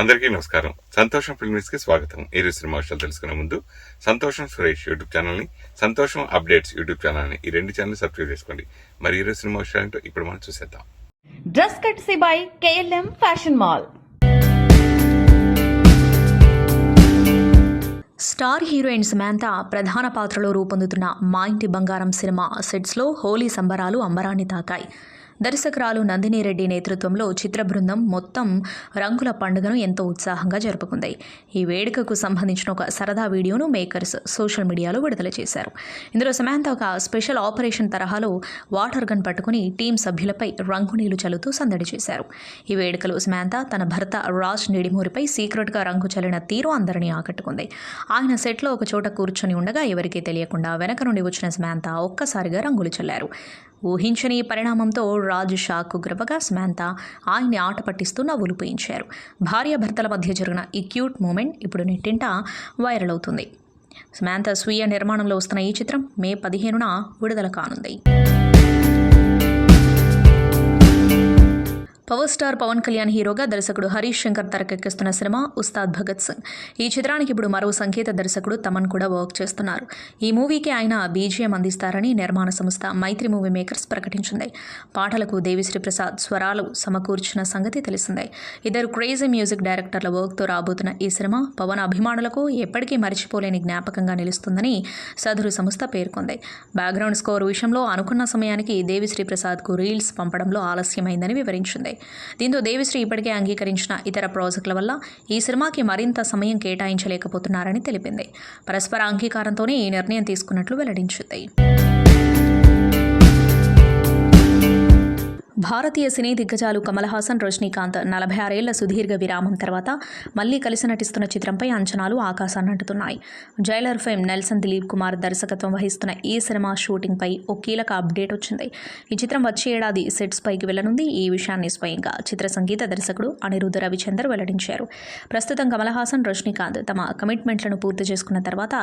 అందరికీ నమస్కారం. సంతోషం ఫిల్మ్స్ కి స్వాగతం. ఈరోజు సినిమా విషయాలు తెలుసుకునే ముందు సంతోషం సురేష్ యూట్యూబ్ ఛానల్ ని, సంతోషం అప్డేట్స్ యూట్యూబ్ ఛానల్ ని, ఈ రెండు ఛానల్ సబ్స్క్రైబ్ చేసుకోండి. మరి ఈరోజు సినిమా విషయాలు ఇప్పుడు మనం చూసేద్దాం. Dress కట్సీ by KLM fashion mall. Star heroine Samantha ప్రధాన పాత్రలో రూపొందుతున్న మా ఇంటి బంగారం సినిమా సెట్స్లో హోలీ సంబరాలు అంబరాన్ని తాకాయి. దర్శకురాలు నందిని రెడ్డి నేతృత్వంలో చిత్ర బృందం మొత్తం రంగుల పండుగను ఎంతో ఉత్సాహంగా జరుపుకుంది. ఈ వేడుకకు సంబంధించిన ఒక సరదా వీడియోను మేకర్స్ సోషల్ మీడియాలో విడుదల చేశారు. ఇందులో సమాంతా ఒక స్పెషల్ ఆపరేషన్ తరహాలో వాటర్ గన్ పట్టుకుని టీం సభ్యులపై రంగు నీళ్లు చల్లుతూ సందడి చేశారు. ఈ వేడుకలో సమాంతా తన భర్త రాజ్ నిడిమూరిపై సీక్రెట్గా రంగు చల్లిన తీరు అందరినీ ఆకట్టుకుంది. ఆయన సెట్లో ఒక చోట కూర్చొని ఉండగా ఎవరికీ తెలియకుండా వెనక నుండి వచ్చిన సమాంతా ఒక్కసారిగా రంగులు చల్లారు. ఊహించని ఈ పరిణామంతో రాజ్ షాక్కు గురవగా సమాంతా ఆయన్ని ఆట పట్టిస్తూ నవ్వులు పూయించారు. భార్యాభర్తల మధ్య జరిగిన ఈ క్యూట్ మూమెంట్ ఇప్పుడు నెట్టింట వైరల్ అవుతుంది. సమాంతా స్వీయ నిర్మాణంలో వస్తున్న ఈ చిత్రం మే 15న విడుదల కానుంది. పవర్ స్టార్ పవన్ కళ్యాణ్ హీరోగా దర్శకుడు హరీష్ శంకర్ తెరకెక్కిస్తున్న సినిమా ఉస్తాద్ భగత్ సింగ్. ఈ చిత్రానికి ఇప్పుడు మరో సంగీత దర్శకుడు తమన్ కూడా వర్క్ చేస్తున్నారు. ఈ మూవీకి ఆయన బీజిఎం అందిస్తారని నిర్మాణ సంస్థ మైత్రి మూవీ మేకర్స్ ప్రకటించింది. పాటలకు దేవిశ్రీ ప్రసాద్ స్వరాలు సమకూర్చిన సంగతి తెలిసిందే. ఇద్దరు క్రేజీ మ్యూజిక్ డైరెక్టర్ల వర్క్తో రాబోతున్న ఈ సినిమా పవన్ అభిమానులకు ఎప్పటికీ మరిచిపోలేని జ్ఞాపకంగా నిలుస్తుందని సదరు సంస్థ పేర్కొంది. బ్యాక్గ్రౌండ్ స్కోర్ విషయంలో అనుకున్న సమయానికి దేవిశ్రీ ప్రసాద్కు రీల్స్ పంపడంలో ఆలస్యమైందని వివరించింది. దీంతో దేవిశ్రీ ఇప్పటికే అంగీకరించిన ఇతర ప్రాజెక్టుల వల్ల ఈ సినిమాకి మరింత సమయం కేటాయించలేకపోతున్నారని తెలిపింది. పరస్పర అంగీకారంతోనే ఈ నిర్ణయం తీసుకున్నట్లు వెల్లడించింది. భారతీయ సినీ దిగ్గజాలు కమల్ హాసన్, రజనీకాంత్ 46 ఏళ్ల సుదీర్ఘ విరామం తర్వాత మళ్లీ కలిసి నటిస్తున్న చిత్రంపై అంచనాలు ఆకాశాన్ని అంటుతున్నాయి. Jailer fame Nelson Dilip Kumar దర్శకత్వం వహిస్తున్న ఈ సినిమా షూటింగ్పై ఓ కీలక అప్డేట్ వచ్చింది. ఈ చిత్రం వచ్చే ఏడాది సెట్స్ పైకి వెళ్లనుంది. ఈ విషయాన్ని స్వయంగా చిత్ర సంగీత దర్శకుడు అనిరుద్ధ్ రవిచందర్ వెల్లడించారు. ప్రస్తుతం కమల్ హాసన్, రజనీకాంత్ తమ కమిట్మెంట్లను పూర్తి చేసుకున్న తర్వాత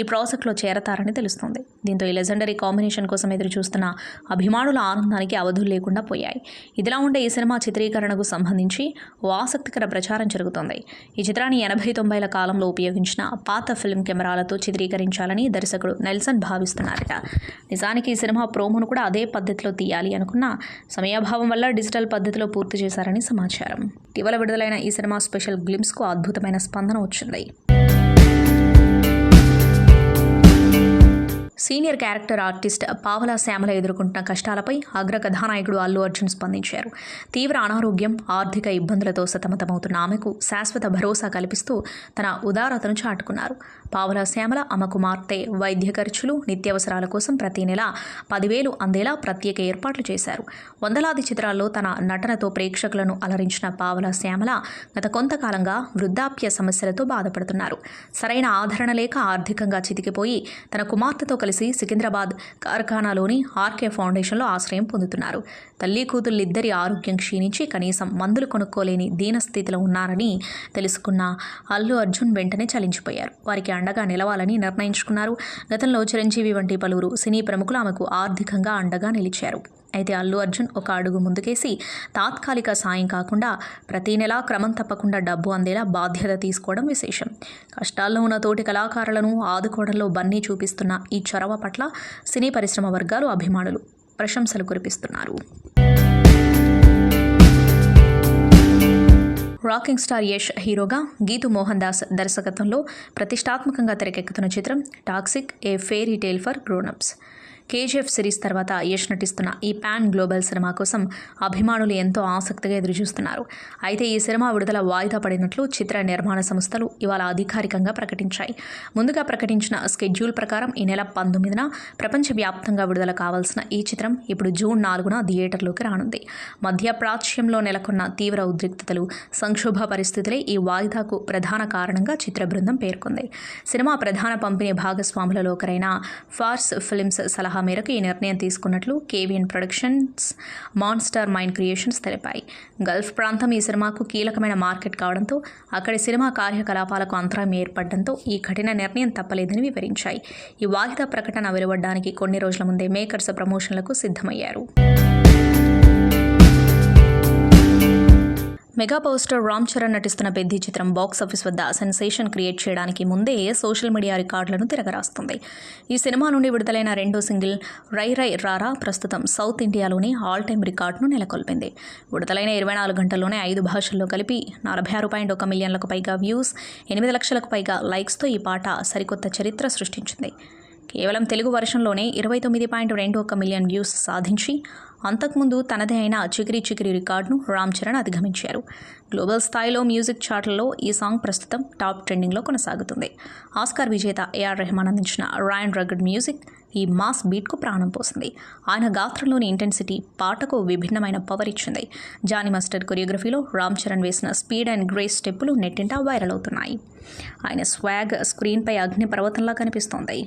ఈ ప్రాజెక్టులో చేరతారని తెలుస్తోంది. దీంతో ఈ లెజెండరీ కాంబినేషన్ కోసం ఎదురు చూస్తున్న అభిమానుల ఆనందానికి అవధులు లేకుండా పోయాయి. ఇదిలా ఉండే ఈ సినిమా చిత్రీకరణకు సంబంధించి ఓ ఆసక్తికర ప్రచారం జరుగుతోంది. ఈ చిత్రాన్ని 80-90ల కాలంలో ఉపయోగించిన పాత ఫిల్మ్ కెమెరాలతో చిత్రీకరించాలని దర్శకుడు నెల్సన్ భావిస్తున్నారట. నిజానికి ఈ సినిమా ప్రోమోను కూడా అదే పద్ధతిలో తీయాలి అనుకున్న సమయాభావం వల్ల డిజిటల్ పద్ధతిలో పూర్తి చేశారని సమాచారం. ఇటీవల విడుదలైన ఈ సినిమా స్పెషల్ గ్లింప్స్కు అద్భుతమైన స్పందన వచ్చింది. సీనియర్ క్యారెక్టర్ ఆర్టిస్ట్ పావలా శ్యామల ఎదుర్కొంటున్న కష్టాలపై అగ్ర కథానాయకుడు అల్లు అర్జున్ స్పందించారు. తీవ్ర అనారోగ్యం, ఆర్థిక ఇబ్బందులతో సతమతమవుతున్న ఆమెకు శాశ్వత భరోసా కల్పిస్తూ తన ఉదారతను చాటుకున్నారు. పావలా శ్యామల ఆమె కుమార్తె వైద్య ఖర్చులు, నిత్యావసరాల కోసం ప్రతి నెల 10,000 అందేలా ప్రత్యేక ఏర్పాట్లు చేశారు. వందలాది చిత్రాల్లో తన నటనతో ప్రేక్షకులను అలరించిన పావలా శ్యామల గత కొంతకాలంగా వృద్ధాప్య సమస్యలతో బాధపడుతున్నారు. సరైన ఆదరణ లేక ఆర్థికంగా చితికిపోయి తన కుమార్తెతో కలిసి సికింద్రాబాద్ కార్ఖానాలోని ఆర్కే ఫౌండేషన్లో ఆశ్రయం పొందుతున్నారు. తల్లి కూతుళ్ళిద్దరి ఆరోగ్యం క్షీణించి కనీసం మందులు కొనుక్కోలేని దీనస్థితిలో ఉన్నారని తెలుసుకున్న అల్లు అర్జున్ వెంటనే చలించిపోయారు. వారికి అండగా నిలవాలని నిర్ణయించుకున్నారు. గతంలో చిరంజీవి వంటి పలువురు సినీ ప్రముఖులు ఆమెకు ఆర్థికంగా అండగా నిలిచారు. అయితే అల్లు అర్జున్ ఒక అడుగు ముందుకేసి తాత్కాలిక సాయం కాకుండా ప్రతి నెలా క్రమం తప్పకుండా డబ్బు అందేలా బాధ్యత తీసుకోవడం విశేషం. కష్టాల్లో ఉన్న తోటి కళాకారులను ఆదుకోవడంలో బన్నీ చూపిస్తున్న ఈ చొరవ పట్ల సినీ పరిశ్రమ వర్గాలు, అభిమానులు ప్రశంసలు కురిపిస్తున్నారు. రాకింగ్ స్టార్ యష్ హీరోగా గీతు మోహన్ దాస్ దర్శకత్వంలో ప్రతిష్టాత్మకంగా తెరకెక్కుతున్న చిత్రం Toxic, a fairy tale for grownups. KGF series తర్వాత యష్ నటిస్తున్న ఈ పాన్ గ్లోబల్ సినిమా కోసం అభిమానులు ఎంతో ఆసక్తిగా ఎదురుచూస్తున్నారు. అయితే ఈ సినిమా విడుదల వాయిదా పడినట్లు చిత్ర నిర్మాణ సంస్థలు ఇవాళ అధికారికంగా ప్రకటించాయి. ముందుగా ప్రకటించిన స్కెడ్యూల్ ప్రకారం ఈ నెల 19న ప్రపంచవ్యాప్తంగా విడుదల కావాల్సిన ఈ చిత్రం ఇప్పుడు జూన్ 4న థియేటర్లోకి రానుంది. మధ్య ప్రాచ్యంలో నెలకొన్న తీవ్ర ఉద్రిక్తతలు, సంక్షోభ పరిస్థితులే ఈ వాయిదాకు ప్రధాన కారణంగా చిత్ర బృందం పేర్కొంది. సినిమా ప్రధాన పంపిణీ భాగస్వాములలో ఒకరైన ఫార్స్ ఫిల్మ్స్ సలహా మేరకు ఈ నిర్ణయం తీసుకున్నట్లు KVN productions, monster mind creations తెలిపాయి. గల్ఫ్ ప్రాంతం ఈ సినిమాకు కీలకమైన మార్కెట్ కావడంతో అక్కడి సినిమా కార్యకలాపాలకు అంతరాయం ఏర్పడడంతో ఈ కఠిన నిర్ణయం తప్పలేదని వివరించాయి. ఈ వాయిదా ప్రకటన వెలువడడానికి కొన్ని రోజుల ముందే మేకర్స్ ప్రమోషన్లకు సిద్ధమయ్యారు. Mega power star Ram Charan నటిస్తున్న పెద్ది చిత్రం బాక్సాఫీస్ వద్ద సెన్సేషన్ క్రియేట్ చేయడానికి ముందే సోషల్ మీడియా రికార్డులను తిరగరాస్తుంది. ఈ సినిమా నుండి విడుదలైన రెండో సింగిల్ రై రై రారా ప్రస్తుతం సౌత్ ఇండియాలోని ఆల్ టైమ్ రికార్డును నెలకొల్పింది. విడుదలైన 24 గంటల్లోనే 5 భాషల్లో కలిపి 46.1 మిలియన్లకు పైగా వ్యూస్, 8 లక్షలకు పైగా లైక్స్తో ఈ పాట సరికొత్త చరిత్ర సృష్టించింది. కేవలం తెలుగు వర్షన్లోనే 29.21 మిలియన్ వ్యూస్ సాధించి అంతకుముందు తనదే అయిన చికిరి చికిరి రికార్డును రామ్ చరణ్ అధిగమించారు. గ్లోబల్ స్థాయిలో మ్యూజిక్ చార్ట్లలో ఈ సాంగ్ ప్రస్తుతం టాప్ ట్రెండింగ్లో కొనసాగుతుంది. ఆస్కార్ విజేత ఏఆర్ రెహమాన్ అందించిన రాయన్ రగడ్ మ్యూజిక్ ఈ మాస్ బీట్కు ప్రాణం పోసింది. ఆయన గాత్రంలోని ఇంటెన్సిటీ పాటకు విభిన్నమైన పవర్ ఇచ్చింది. జానీ మస్టర్డ్ కొరియోగ్రఫీలో రామ్ చరణ్ వేసిన స్పీడ్ అండ్ గ్రేస్ స్టెప్పులు నెట్టింటా వైరల్ అవుతున్నాయి. ఆయన స్వాగ్ స్క్రీన్పై అగ్ని పర్వతంలా కనిపిస్తోంది.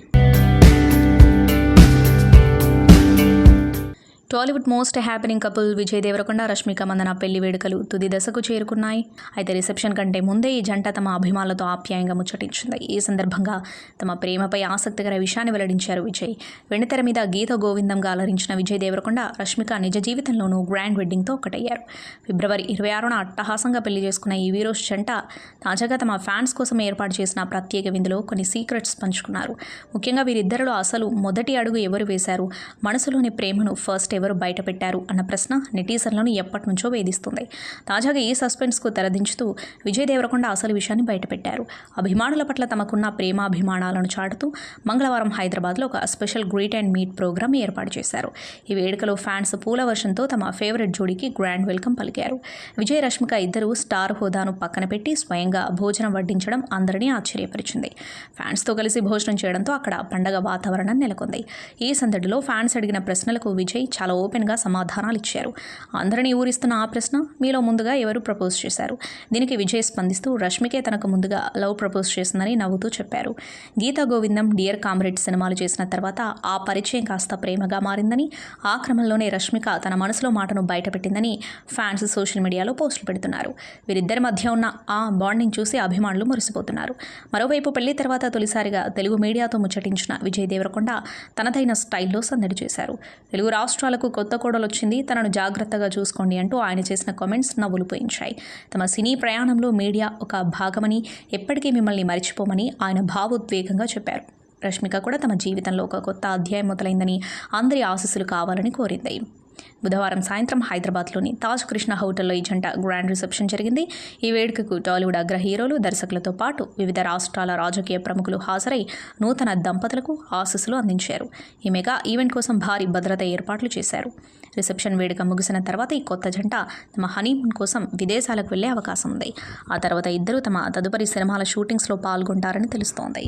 Tollywood most happening couple Vijay Deverakonda, Rashmika Mandanna పెళ్లి వేడుకలు తుది దశకు చేరుకున్నాయి. అయితే రిసెప్షన్ కంటే ముందే ఈ జంట తమ అభిమానులతో ఆప్యాయంగా ముచ్చటించింది. ఈ సందర్భంగా తమ ప్రేమపై ఆసక్తికర విషయాన్ని వెల్లడించారు విజయ్. వెండితెర మీద గీత గోవిందంగా అలరించిన విజయ్ దేవరకొండ, రష్మిక నిజ జీవితంలోనూ గ్రాండ్ వెడ్డింగ్తో ఒకటయ్యారు. ఫిబ్రవరి 26న అట్టహాసంగా పెళ్లి చేసుకున్న ఈ వీరోస్ జంట తాజాగా తమ ఫ్యాన్స్ కోసం ఏర్పాటు చేసిన ప్రత్యేక విందులో కొన్ని సీక్రెట్స్ పంచుకున్నారు. ముఖ్యంగా వీరిద్దరిలో అసలు మొదటి అడుగు ఎవరు వేశారు, మనసులోని ప్రేమను ఫస్ట్ ఎవరు బయటపెట్టారు అన్న ప్రశ్న నెటిజన్లను ఎప్పటి నుంచో వేధిస్తుంది. తాజాగా ఈ సస్పెన్స్కు తెరదించుతూ విజయ్ దేవరకొండ అసలు విషయాన్ని బయటపెట్టారు. అభిమానుల పట్ల తమకున్న ప్రేమాభిమానాలను చాటుతూ మంగళవారం హైదరాబాద్లో ఒక special greet and meet programme ఏర్పాటు చేశారు. ఈ వేడుకలో ఫ్యాన్స్ పూల వర్షంతో తమ ఫేవరెట్ జోడీకి గ్రాండ్ వెల్కమ్ పలికారు. విజయ్, రష్మిక ఇద్దరు స్టార్ హోదాను పక్కన పెట్టి స్వయంగా భోజనం వడ్డించడం అందరినీ ఆశ్చర్యపరిచింది. ఫ్యాన్స్తో కలిసి భోజనం చేయడంతో అక్కడ పండగ వాతావరణం నెలకొంది. ఈ సందడిలో ఫ్యాన్స్ అడిగిన ప్రశ్నలకు విజయ్ చాలా ఓపెన్గా సమాధానాలు ఇచ్చారు. అందరినీ ఊరిస్తున్న ఆ ప్రశ్న, మీలో ముందుగా ఎవరు ప్రపోజ్ చేశారు? దీనికి విజయ్ స్పందిస్తూ రష్మికే తనకు ముందుగా లవ్ ప్రపోజ్ చేసిందని నవ్వుతూ చెప్పారు. గీతా గోవిందం, డియర్ కామ్రేడ్ సినిమాలు చేసిన తర్వాత ఆ పరిచయం కాస్త ప్రేమగా మారిందని, ఆ క్రమంలోనే రష్మిక తన మనసులో మాటను బయటపెట్టిందని ఫ్యాన్స్ సోషల్ మీడియాలో పోస్టులు పెడుతున్నారు. వీరిద్దరి మధ్య ఉన్న ఆ బాండింగ్ చూసి అభిమానులు మురిసిపోతున్నారు. మరోవైపు పెళ్లి తర్వాత తొలిసారిగా తెలుగు మీడియాతో ముచ్చటించిన విజయ్ దేవరకొండ తనదైన స్టైల్లో సందడి చేశారు. తెలుగు రాష్ట్రాలకు కొత్త కోడలు వచ్చింది, తనను జాగ్రత్తగా చూసుకోండి అంటూ ఆయన చేసిన కామెంట్స్ నవ్వులు పోయించాయి. తమ సినీ ప్రయాణంలో మీడియా ఒక భాగమని, ఎప్పటికీ మిమ్మల్ని మరిచిపోమని ఆయన భావోద్వేగంగా చెప్పారు. రష్మిక కూడా తమ జీవితంలో ఒక కొత్త అధ్యాయం మొదలైందని, అందరి ఆశీస్సులు కావాలని కోరింది. బుధవారం సాయంత్రం హైదరాబాద్లోని తాజ్ కృష్ణ హోటల్లో ఈ జంట గ్రాండ్ రిసెప్షన్ జరిగింది. ఈ వేడుకకు టాలీవుడ్ అగ్ర హీరోలు, దర్శకులతో పాటు వివిధ రాష్ట్రాల రాజకీయ ప్రముఖులు హాజరై నూతన దంపతులకు ఆశీస్సులు అందించారు. ఈ మెగా ఈవెంట్ కోసం భారీ భద్రత ఏర్పాట్లు చేశారు. రిసెప్షన్ వేడుక ముగిసిన తర్వాత ఈ కొత్త జంట తమ హనీమూన్ కోసం విదేశాలకు వెళ్లే అవకాశం ఉంది. ఆ తర్వాత ఇద్దరు తమ తదుపరి సినిమాల షూటింగ్స్లో పాల్గొంటారని తెలుస్తోంది.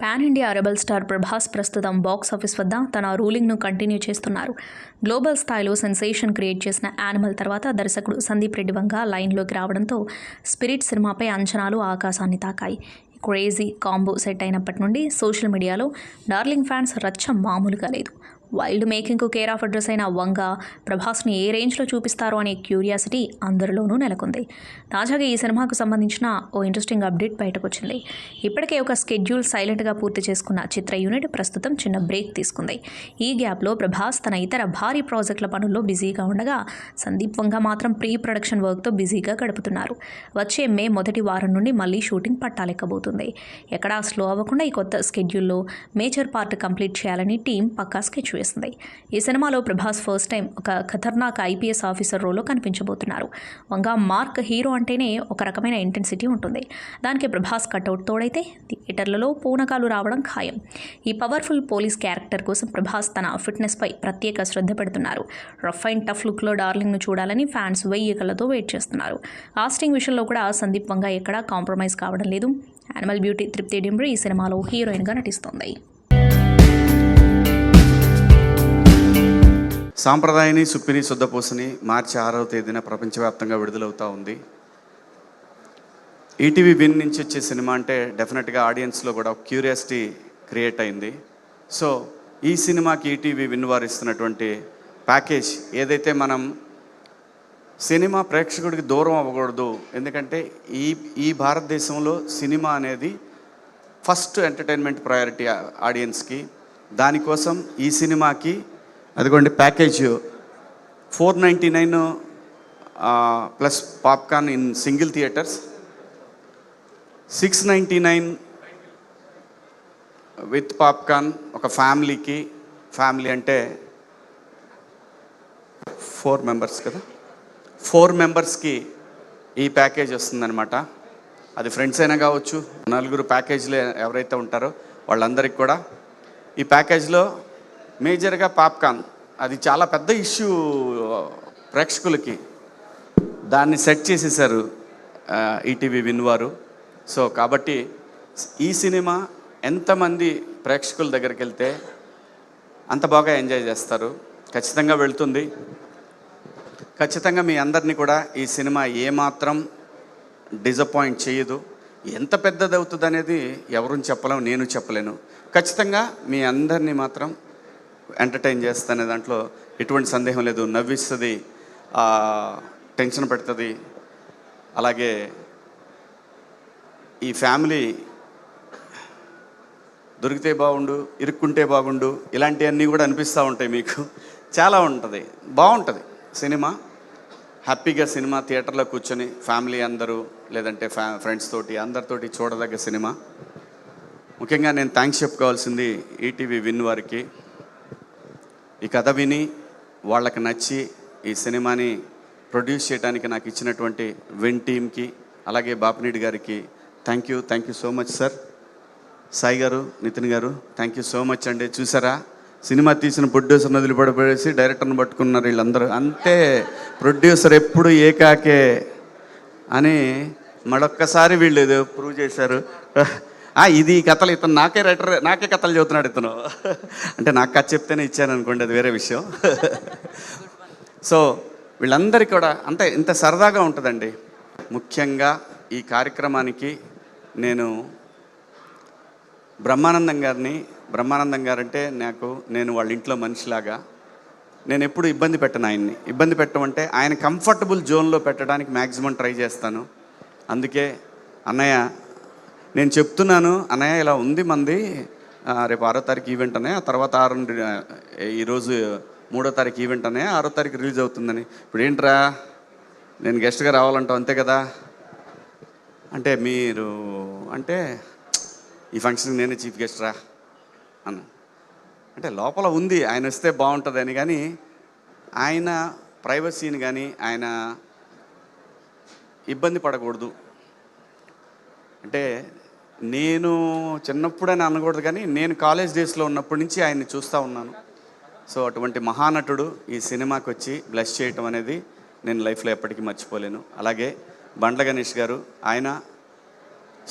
Pan India rebel star Prabhas ప్రస్తుతం బాక్స్ ఆఫీస్ వద్ద తన రూలింగ్ను కంటిన్యూ చేస్తున్నారు. గ్లోబల్ స్థాయిలో సెన్సేషన్ క్రియేట్ చేసిన యానిమల్ తర్వాత దర్శకుడు సందీప్ రెడ్డి వంగ లైన్లోకి రావడంతో స్పిరిట్ సినిమాపై అంచనాలు ఆకాశాన్ని తాకాయి. క్రేజీ కాంబో సెట్ అయినప్పటి నుండి సోషల్ మీడియాలో డార్లింగ్ ఫ్యాన్స్ రచ్చ మామూలుగా లేదు. వైల్డ్ మేకింగ్కు కేర్ ఆఫ్ అడ్రస్ అయిన వంగ ప్రభాస్ని ఏ రేంజ్లో చూపిస్తారో అనే క్యూరియాసిటీ అందరిలోనూ నెలకొంది. తాజాగా ఈ సినిమాకు సంబంధించిన ఓ ఇంట్రెస్టింగ్ అప్డేట్ బయటకు వచ్చింది. ఇప్పటికే ఒక స్కెడ్యూల్ సైలెంట్గా పూర్తి చేసుకున్న చిత్ర యూనిట్ ప్రస్తుతం చిన్న బ్రేక్ తీసుకుంది. ఈ గ్యాప్లో ప్రభాస్ తన ఇతర భారీ ప్రాజెక్టుల పనుల్లో బిజీగా ఉండగా సందీప్ వంగ మాత్రం ప్రీ ప్రొడక్షన్ వర్క్తో బిజీగా గడుపుతున్నారు. వచ్చే మే మొదటి వారం నుండి మళ్ళీ షూటింగ్ పట్టాలెక్కబోతుంది. ఎక్కడా స్లో అవ్వకుండా ఈ కొత్త స్కెడ్యూల్లో మేజర్ పార్ట్ కంప్లీట్ చేయాలని టీం పక్కా స్కెచ్ వేసింది. ఈ సినిమాలో ప్రభాస్ ఫస్ట్ టైం ఒక ఖతర్నాక్ ఐపీఎస్ ఆఫీసర్ రోల్లో కనిపించబోతున్నారు. వంగ మార్క్ హీరో అంటేనే ఒక రకమైన ఇంటెన్సిటీ ఉంటుంది. దానికి ప్రభాస్ కట్అవుట్ తోడైతే థియేటర్లలో పూనకాలు రావడం ఖాయం. ఈ పవర్ఫుల్ పోలీస్ క్యారెక్టర్ కోసం ప్రభాస్ తన ఫిట్నెస్పై ప్రత్యేక శ్రద్ధ పెడుతున్నారు. రఫ్ అండ్ టఫ్ లుక్లో డార్లింగ్ను చూడాలని ఫ్యాన్స్ వెయ్యి కళ్ళతో వెయిట్ చేస్తున్నారు. కాస్టింగ్ విషయంలో కూడా సందీప్ వంగ ఎక్కడా కాంప్రమైజ్ కావడం లేదు. యానిమల్ బ్యూటీ తృప్తి డింబ్రీ ఈ సినిమాలో హీరోయిన్గా నటిస్తోంది. సాంప్రదాయని సుప్పిని శుద్ధపూసని మార్చి 6వ తేదీన ప్రపంచవ్యాప్తంగా విడుదలవుతూ ఉంది. ఈటీవీ విన్ నుంచి వచ్చే సినిమా అంటే డెఫినెట్గా ఆడియన్స్లో కూడా క్యూరియాసిటీ క్రియేట్ అయింది. సో ఈ సినిమాకి ఈటీవీ విన్ వారు ఇస్తున్నటువంటి ప్యాకేజ్ ఏదైతే మనం సినిమా ప్రేక్షకుడికి దూరం అవ్వకూడదు, ఎందుకంటే ఈ భారతదేశంలో సినిమా అనేది ఫస్ట్ ఎంటర్టైన్మెంట్ ప్రయారిటీ ఆడియన్స్కి. దానికోసం ఈ సినిమాకి అదిగోండి package 499 plus popcorn in single theatres, 699 with popcorn ఒక ఫ్యామిలీకి. ఫ్యామిలీ అంటే 4 మెంబర్స్ కదా, 4 మెంబర్స్కి ఈ ప్యాకేజ్ వస్తుందన్నమాట. అది ఫ్రెండ్స్ అయినా కావచ్చు, 4 ప్యాకేజ్లో ఎవరైతే ఉంటారో వాళ్ళందరికీ కూడా ఈ ప్యాకేజ్లో మేజర్గా పాప్కార్న్ అది చాలా పెద్ద ఇష్యూ ప్రేక్షకులకి. దాన్ని సెట్ చేసేసారు ఈటీవీ విన్ వారు. సో కాబట్టి ఈ సినిమా ఎంతమంది ప్రేక్షకుల దగ్గరికి వెళ్తే అంత బాగా ఎంజాయ్ చేస్తారు. ఖచ్చితంగా వెళ్తుంది. ఖచ్చితంగా మీ అందరినీ కూడా ఈ సినిమా ఏమాత్రం డిసప్పాయింట్ చేయదు. ఎంత పెద్దది అవుతుంది అనేది ఎవరూ చెప్పలేము, నేను చెప్పలేను. ఖచ్చితంగా మీ అందరినీ మాత్రం ఎంటర్టైన్ చేస్తానే దాంట్లో ఎటువంటి సందేహం లేదు. నవ్విస్తుంది, టెన్షన్ పెడుతుంది. అలాగే ఈ ఫ్యామిలీ దొరికితే బాగుండు, ఇరుక్కుంటే బాగుండు, ఇలాంటివన్నీ కూడా అనిపిస్తూ ఉంటాయి మీకు. చాలా ఉంటుంది, బాగుంటుంది సినిమా. హ్యాపీగా సినిమా థియేటర్లో కూర్చొని ఫ్యామిలీ అందరూ లేదంటే ఫ్రెండ్స్ తోటి అందరితోటి చూడదగ్గ సినిమా. ముఖ్యంగా నేను థ్యాంక్స్ చెప్పుకోవాల్సింది ఈటీవీ విన్ వారికి. ఈ కథ విని వాళ్ళకి నచ్చి ఈ సినిమాని ప్రొడ్యూస్ చేయడానికి నాకు ఇచ్చినటువంటి విన్ టీమ్కి, అలాగే బాపినీడి గారికి thank you so much sir. Sai గారు, నితిన్ గారు థ్యాంక్ యూ సో మచ్ అండి. చూసారా, సినిమా తీసిన ప్రొడ్యూసర్ని వదిలిపడిపడేసి డైరెక్టర్ని పట్టుకున్నారు వీళ్ళందరూ. అంతే, ప్రొడ్యూసర్ ఎప్పుడు ఏకాకే అని మరొక్కసారి వీళ్ళు ఏదో ప్రూవ్ చేశారు. ఇది కథలు ఇతను నాకే కథలు చదువుతున్నాడు ఇతను అంటే నాకు కథ చెప్తేనే ఇచ్చాను అనుకోండి, అది వేరే విషయం. సో వీళ్ళందరికీ కూడా అంతే ఇంత సరదాగా ఉంటుందండి. ముఖ్యంగా ఈ కార్యక్రమానికి నేను బ్రహ్మానందం గారంటే నేను వాళ్ళ ఇంట్లో మనిషిలాగా. నేను ఎప్పుడు ఇబ్బంది పెట్టను ఆయన్ని. ఇబ్బంది పెట్టమంటే ఆయన కంఫర్టబుల్ జోన్లో పెట్టడానికి మ్యాక్సిమం ట్రై చేస్తాను. అందుకే అన్నయ్య నేను చెప్తున్నాను, అన్నయ్య ఇలా ఉంది మంది, రేపు 6వ తారీఖు ఈవెంట్ అనే, ఆ తర్వాత ఈరోజు 3వ తారీఖు ఈవెంట్ అనే, 6వ తారీఖు రిలీజ్ అవుతుందని. ఇప్పుడు ఏంట్రా నేను గెస్ట్గా రావాలంటావు అంతే కదా అంటే, మీరు అంటే ఈ ఫంక్షన్కి నేనే చీఫ్ గెస్ట్ రా అన్న. అంటే లోపల ఉంది ఆయన వస్తే బాగుంటుందని, కానీ ఆయన ప్రైవసీని కానీ ఆయన ఇబ్బంది పడకూడదు. అంటే నేను చిన్నప్పుడని అనకూడదు, కానీ నేను కాలేజ్ డేస్లో ఉన్నప్పటి నుంచి ఆయన్ని చూస్తూ ఉన్నాను. సో అటువంటి మహానటుడు ఈ సినిమాకి వచ్చి బ్లెస్ చేయటం అనేది నేను లైఫ్లో ఎప్పటికీ మర్చిపోలేను. అలాగే బండ్ల గణేష్ గారు, ఆయన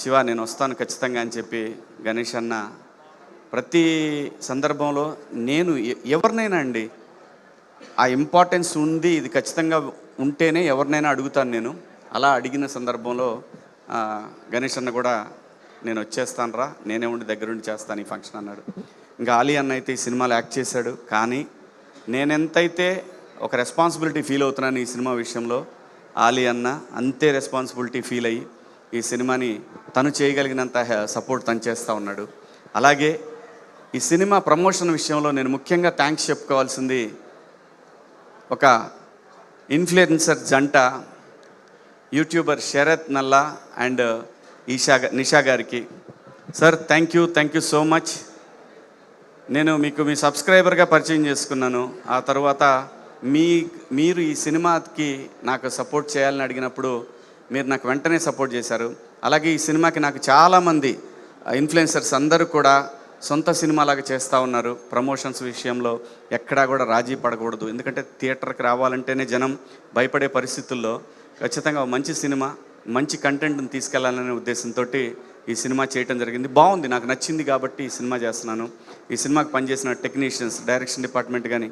శివ నేను వస్తాను ఖచ్చితంగా అని చెప్పి గణేష్ అన్న ప్రతి సందర్భంలో నేను ఎవరినైనా అండి ఆ ఇంపార్టెన్స్ ఉంది, ఇది ఖచ్చితంగా ఉంటేనే ఎవరినైనా అడుగుతాను నేను. అలా అడిగిన సందర్భంలో గణేష్ అన్న కూడా నేను వచ్చేస్తాను రా, నేనే ఉండి దగ్గరుండి చేస్తాను ఈ ఫంక్షన్ అన్నాడు. ఇంకా ఆలీ అన్న అయితే ఈ సినిమాలో యాక్ట్ చేశాడు. కానీ నేనెంతైతే ఒక రెస్పాన్సిబిలిటీ ఫీల్ అవుతున్నాను ఈ సినిమా విషయంలో, ఆలీ అన్న అంతే రెస్పాన్సిబిలిటీ ఫీల్ అయ్యి ఈ సినిమాని తను చేయగలిగినంత సపోర్ట్ తను చేస్తూ ఉన్నాడు. అలాగే ఈ సినిమా ప్రమోషన్ విషయంలో నేను ముఖ్యంగా థ్యాంక్స్ చెప్పుకోవాల్సింది ఒక ఇన్ఫ్లుయెన్సర్ జంట, యూట్యూబర్ శరత్ నల్లా అండ్ నిషా గారికి. Sir thank you so much. నేను మీకు మీ సబ్స్క్రైబర్గా పరిచయం చేసుకున్నాను. ఆ తర్వాత మీరు ఈ సినిమాకి నాకు సపోర్ట్ చేయాలని అడిగినప్పుడు మీరు నాకు వెంటనే సపోర్ట్ చేశారు. అలాగే ఈ సినిమాకి నాకు చాలామంది ఇన్ఫ్లుయెన్సర్స్ అందరూ కూడా సొంత సినిమాలాగా చేస్తూ ఉన్నారు. ప్రమోషన్స్ విషయంలో ఎక్కడా కూడా రాజీ పడకూడదు. ఎందుకంటే థియేటర్కి రావాలంటేనే జనం భయపడే పరిస్థితుల్లో ఖచ్చితంగా మంచి సినిమా, మంచి కంటెంట్ని తీసుకెళ్లాలనే ఉద్దేశంతో ఈ సినిమా చేయటం జరిగింది. బాగుంది, నాకు నచ్చింది కాబట్టి ఈ సినిమా చేస్తున్నాను. ఈ సినిమాకి పనిచేసిన టెక్నీషియన్స్, డైరెక్షన్ డిపార్ట్మెంట్ కానీ,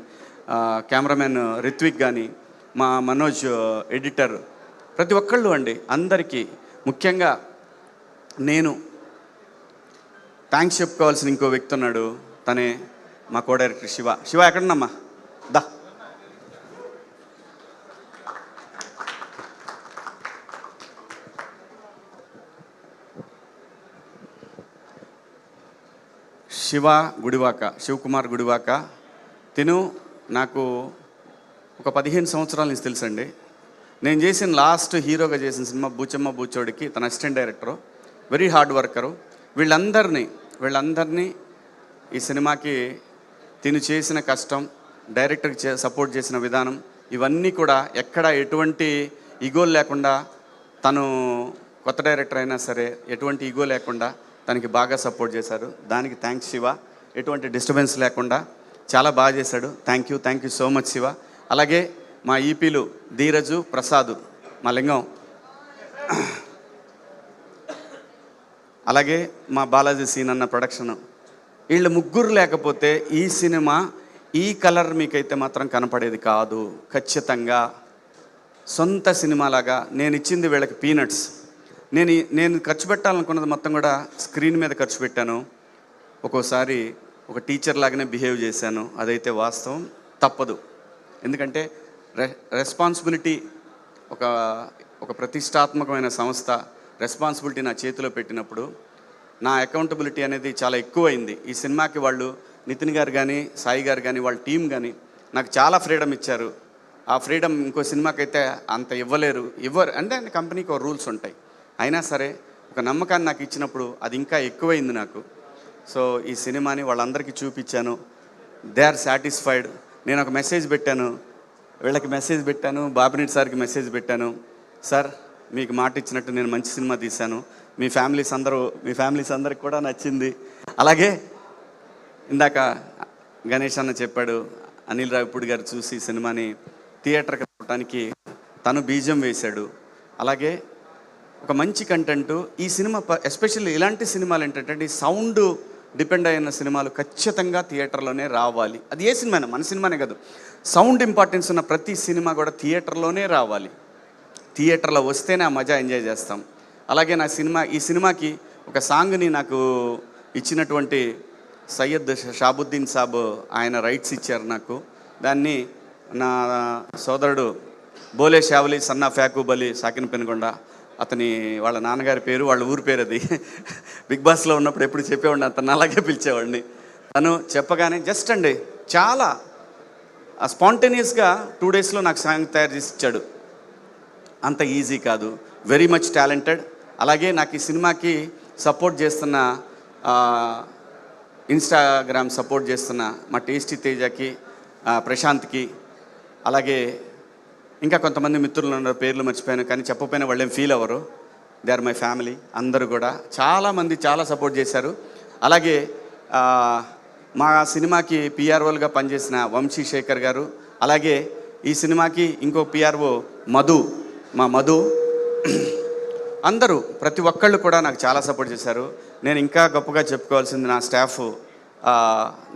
కెమెరామెన్ రిత్విక్ కానీ, మా మనోజ్ ఎడిటర్, ప్రతి ఒక్కళ్ళు అండి అందరికీ ముఖ్యంగా నేను థ్యాంక్స్ చెప్పుకోవాల్సిన ఇంకో వ్యక్తి ఉన్నాడు. తనే మా కో డైరెక్టర్ శివ ఎక్కడున్నామ్మా దా. శివకుమార్ గుడివాక. తిను నాకు ఒక 15 సంవత్సరాల నుంచి తెలుసండి. నేను చేసిన లాస్ట్ హీరోగా చేసిన సినిమా బూచమ్మ బూచోడికి తన assistant director, very hard worker. వీళ్ళందరినీ ఈ సినిమాకి తిను చేసిన కష్టం, డైరెక్టర్కి సపోర్ట్ చేసిన విధానం, ఇవన్నీ కూడా ఎక్కడ ఎటువంటి ఈగోలు లేకుండా, తను కొత్త డైరెక్టర్ అయినా సరే ఎటువంటి ఈగో లేకుండా తనకి బాగా సపోర్ట్ చేశారు. దానికి థ్యాంక్స్ శివ. ఎటువంటి డిస్టర్బెన్స్ లేకుండా చాలా బాగా చేశాడు. Thank you so much Shiva. అలాగే మా ఈపీలు ధీరజు, ప్రసాద్, మా లింగం, అలాగే మా బాలాజీ సీన్ అన్న ప్రొడక్షను, వీళ్ళు ముగ్గురు లేకపోతే ఈ సినిమా ఈ కలర్ మీకైతే మాత్రం కనపడేది కాదు. ఖచ్చితంగా సొంత సినిమాలాగా నేను ఇచ్చింది వీళ్ళకి పీనట్స్. నేను ఖర్చు పెట్టాలనుకున్నది మొత్తం కూడా స్క్రీన్ మీద ఖర్చు పెట్టాను. ఒక్కోసారి ఒక టీచర్ లాగానే బిహేవ్ చేశాను, అదైతే వాస్తవం, తప్పదు. ఎందుకంటే రెస్పాన్సిబిలిటీ, ఒక ప్రతిష్టాత్మకమైన సంస్థ రెస్పాన్సిబిలిటీ నా చేతిలో పెట్టినప్పుడు నా అకౌంటబిలిటీ అనేది చాలా ఎక్కువైంది. ఈ సినిమాకి వాళ్ళు నితిన్ గారు కానీ, సాయి గారు కానీ, వాళ్ళ టీం కానీ నాకు చాలా ఫ్రీడమ్ ఇచ్చారు. ఆ ఫ్రీడమ్ ఇంకో సినిమాకైతే అంత ఇవ్వరు అంటే కంపెనీకి ఒక రూల్స్ ఉంటాయి. అయినా సరే ఒక నమ్మకాన్ని నాకు ఇచ్చినప్పుడు అది ఇంకా ఎక్కువైంది నాకు. సో ఈ సినిమాని వాళ్ళందరికీ చూపించాను. They are satisfied. నేను ఒక మెసేజ్ పెట్టాను, వీళ్ళకి మెసేజ్ పెట్టాను, బాబినేటి సార్కి మెసేజ్ పెట్టాను. సార్ మీకు మాట ఇచ్చినట్టు నేను మంచి సినిమా తీశాను, మీ ఫ్యామిలీస్ అందరికి కూడా నచ్చింది. అలాగే ఇందాక గణేష్ అన్న చెప్పాడు, అనిల్ రావిపూడి గారు చూసి సినిమాని థియేటర్కి రావడానికి తను బీజం వేశాడు. అలాగే ఒక మంచి కంటెంట్ ఈ సినిమా, ఎస్పెషల్లీ ఇలాంటి సినిమాలు ఏంటంటే సౌండ్ డిపెండ్ అయిన సినిమాలు ఖచ్చితంగా థియేటర్లోనే రావాలి. అది ఏ సినిమా, మన సినిమానే కాదు, సౌండ్ ఇంపార్టెన్స్ ఉన్న ప్రతి సినిమా కూడా థియేటర్లోనే రావాలి. థియేటర్లో వస్తేనే ఆ మజా ఎంజాయ్ చేస్తాం. అలాగే ఈ సినిమాకి ఒక సాంగ్ని నాకు ఇచ్చినటువంటి సయ్యద్ షాబుద్దీన్ సాబ్ ఆయన రైట్స్ ఇచ్చారు నాకు. దాన్ని నా సోదరుడు బోలే షావలి సన్నా ఫ్యాకూబ్ అలీ సాకిన్ పెనుగొండ, అతని వాళ్ళ నాన్నగారి పేరు, వాళ్ళ ఊరి పేరు అది. బిగ్ బాస్లో ఉన్నప్పుడు ఎప్పుడు చెప్పేవాడిని, అతను అలాగే పిలిచేవాడిని. తను చెప్పగానే జస్ట్ అండి చాలా స్పాంటేనియస్గా 2 డేస్లో నాకు సాంగ్ తయారు చేసి ఇచ్చాడు. అంత ఈజీ కాదు, వెరీ మచ్ టాలెంటెడ్. అలాగే నాకు ఈ సినిమాకి సపోర్ట్ చేస్తున్న, ఇన్స్టాగ్రామ్ సపోర్ట్ చేస్తున్న మా టేస్టీ తేజకి, ప్రశాంత్కి, అలాగే ఇంకా కొంతమంది మిత్రులు ఉన్నారు, పేర్లు మర్చిపోయాను కానీ చెప్పకపోయినా వాళ్ళేం ఫీల్ అవ్వరు. They are my family. అందరూ కూడా చాలామంది చాలా సపోర్ట్ చేశారు. అలాగే మా సినిమాకి పిఆర్ఓలుగా పనిచేసిన వంశీ శేఖర్ గారు, అలాగే ఈ సినిమాకి ఇంకో పిఆర్ఓ మా మధు, అందరూ ప్రతి ఒక్కళ్ళు కూడా నాకు చాలా సపోర్ట్ చేశారు. నేను ఇంకా గొప్పగా చెప్పుకోవాల్సింది నా స్టాఫ్,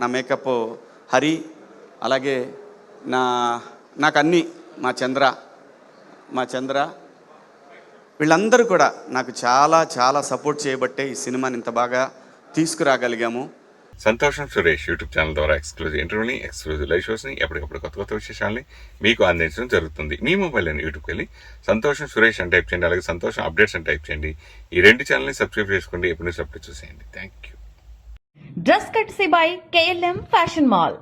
నా మేకప్ హరి, అలాగే నాకు అన్నీ మా చంద్ర వీళ్ళందరూ కూడా నాకు చాలా చాలా సపోర్ట్ చేయబట్టే ఈ సినిమాని ఇంత బాగా తీసుకురాగలిగాము. సంతోషం సురేష్ యూట్యూబ్ ఛానల్ ద్వారా ఎక్స్క్లూజివ్ ఇంటర్వ్యూని, ఎక్స్క్లూజివ్ లైవ్ షోస్ని, ఎప్పటికప్పుడు కొత్త విశేషాలని మీకు అందించడం జరుగుతుంది. మీ మొబైల్లోని యూట్యూబ్కి వెళ్ళి సంతోషం సురేష్ అని టైప్ చేయండి, అలాగే సంతోషం అప్డేట్స్ అని టైప్ చేయండి. ఈ రెండు ఛానల్ని సబ్స్క్రైబ్ చేసుకోండి, ఎప్పుడు న్యూస్ అప్డేట్ చూసేయండి. Thank you. Dress కట్సీ by KLM fashion mall.